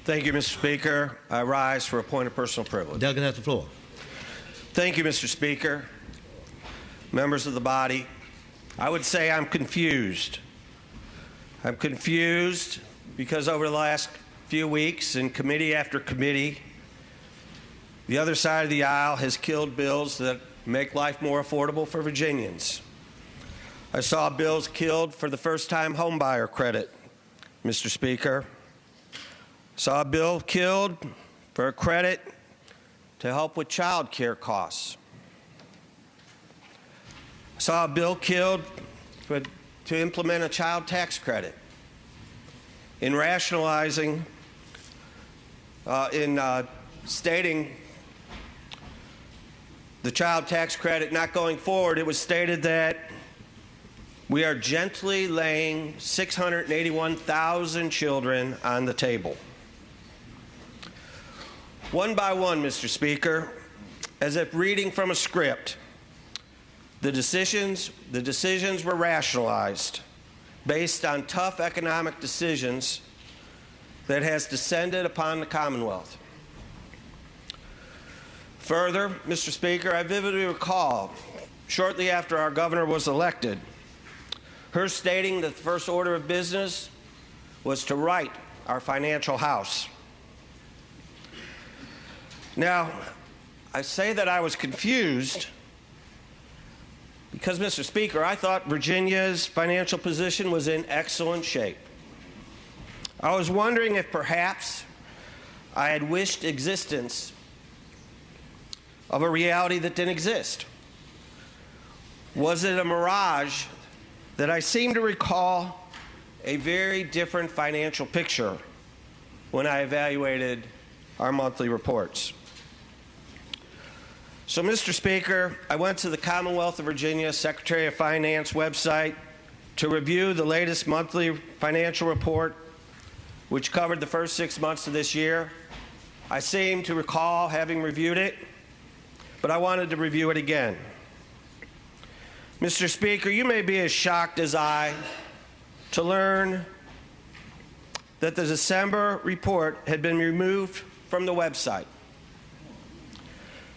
Thank you, Mr. Speaker. I rise for a point of personal privilege. Duggan has the floor. Thank you, Mr. Speaker. Members of the body, I would say I'm confused. I'm confused because over the last few weeks in committee after committee, the other side of the aisle has killed bills that make life more affordable for Virginians. I saw bills killed for the first-time homebuyer credit, Mr. Speaker. Saw a bill killed for a credit to help with child care costs. Saw a bill killed to implement a child tax credit. In rationalizing, stating the child tax credit not going forward, it was stated that we are gently laying 681,000 children on the table. One by one, Mr. Speaker, as if reading from a script, the decisions were rationalized based on tough economic decisions that has descended upon the Commonwealth. Further, Mr. Speaker, I vividly recall, shortly after our governor was elected, her stating that the first order of business was to right our financial house. Now, I say that I was confused because, Mr. Speaker, I thought Virginia's financial position was in excellent shape. I was wondering if perhaps I had wished existence of a reality that didn't exist. Was it a mirage that I seem to recall a very different financial picture when I evaluated our monthly reports? So, Mr. Speaker, I went to the Commonwealth of Virginia Secretary of Finance website to review the latest monthly financial report, which covered the first 6 months of this year. I seem to recall having reviewed it, but I wanted to review it again. Mr. Speaker, you may be as shocked as I to learn that the December report had been removed from the website,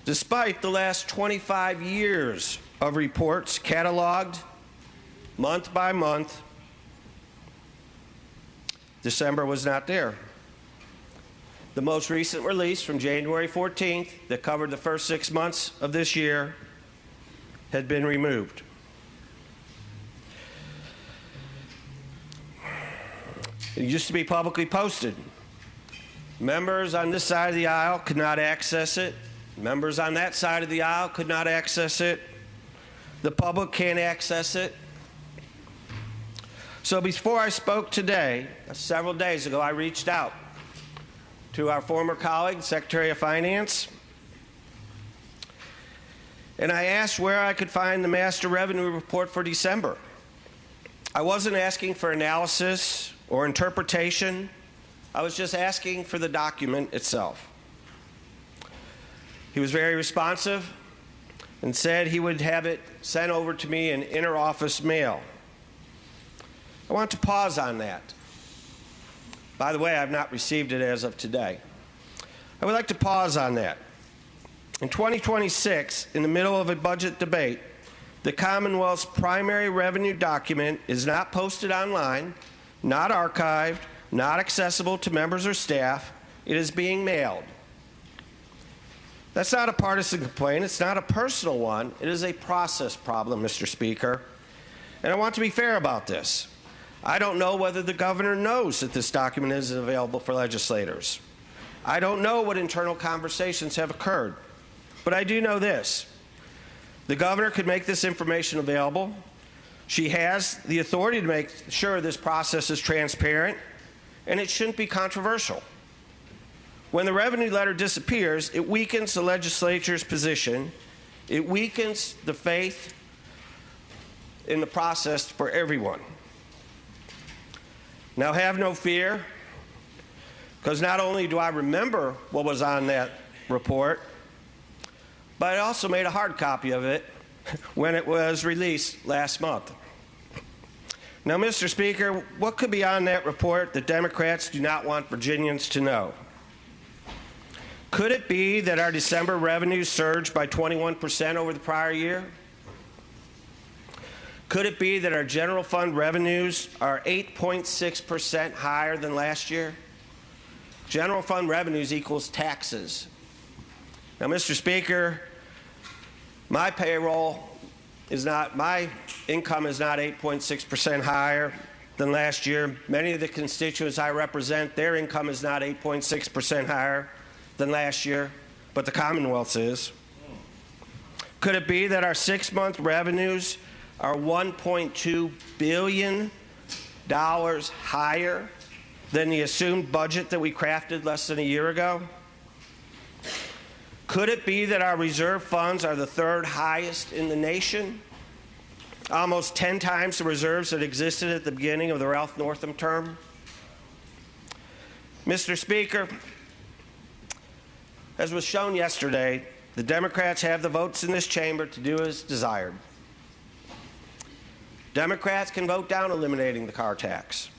despite the last 25 years of reports cataloged month by month. December was not there. The most recent release from January 14th that covered the first 6 months of this year had been removed. It used to be publicly posted. Members on this side of the aisle could not access it. Members on that side of the aisle could not access it. The public can't access it. So before I spoke today, several days ago, I reached out to our former colleague, Secretary of Finance, and I asked where I could find the Master Revenue Report for December. I wasn't asking for analysis or interpretation. I was just asking for the document itself. He was very responsive and said he would have it sent over to me in inter-office mail. I want to pause on that. By the way, I've not received it as of today. I would like to pause on that. In 2026, in the middle of a budget debate, the Commonwealth's primary revenue document is not posted online, not archived, not accessible to members or staff. It is being mailed. That's not a partisan complaint. It's not a personal one. It is a process problem, Mr. Speaker. And I want to be fair about this. I don't know whether the governor knows that this document isn't available for legislators. I don't know what internal conversations have occurred. But I do know this. The governor could make this information available. She has the authority to make sure this process is transparent, and it shouldn't be controversial. When the revenue letter disappears, it weakens the legislature's position. It weakens the faith in the process for everyone. Now, have no fear, because not only do I remember what was on that report, but I also made a hard copy of it when it was released last month. Now, Mr. Speaker, what could be on that report that Democrats do not want Virginians to know? Could it be that our December revenues surged by 21% over the prior year? Could it be that our general fund revenues are 8.6% higher than last year? General fund revenues equals taxes. Now, Mr. Speaker, my income is not 8.6% higher than last year. Many of the constituents I represent, their income is not 8.6% higher than last year, but the Commonwealth's is. Could it be that our 6-month revenues are $1.2 billion higher than the assumed budget that we crafted less than a year ago? Could it be that our reserve funds are the 3rd highest in the nation? Almost 10 times the reserves that existed at the beginning of the Ralph Northam term? Mr. Speaker, as was shown yesterday, the Democrats have the votes in this chamber to do as desired. Democrats can vote down eliminating the car tax.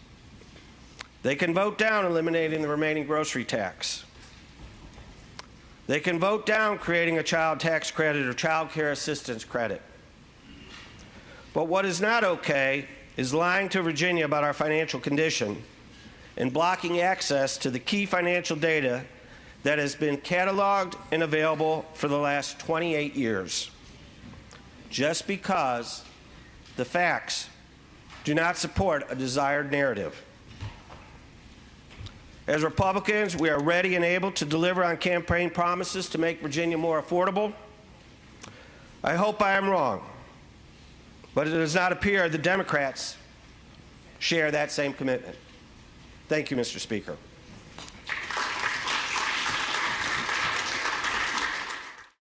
They can vote down eliminating the remaining grocery tax. They can vote down creating a child tax credit or child care assistance credit. But what is not okay is lying to Virginia about our financial condition and blocking access to the key financial data that has been cataloged and available for the last 28 years, just because the facts do not support a desired narrative. As Republicans, we are ready and able to deliver on campaign promises to make Virginia more affordable. I hope I am wrong, but it does not appear the Democrats share that same commitment. Thank you, Mr. Speaker.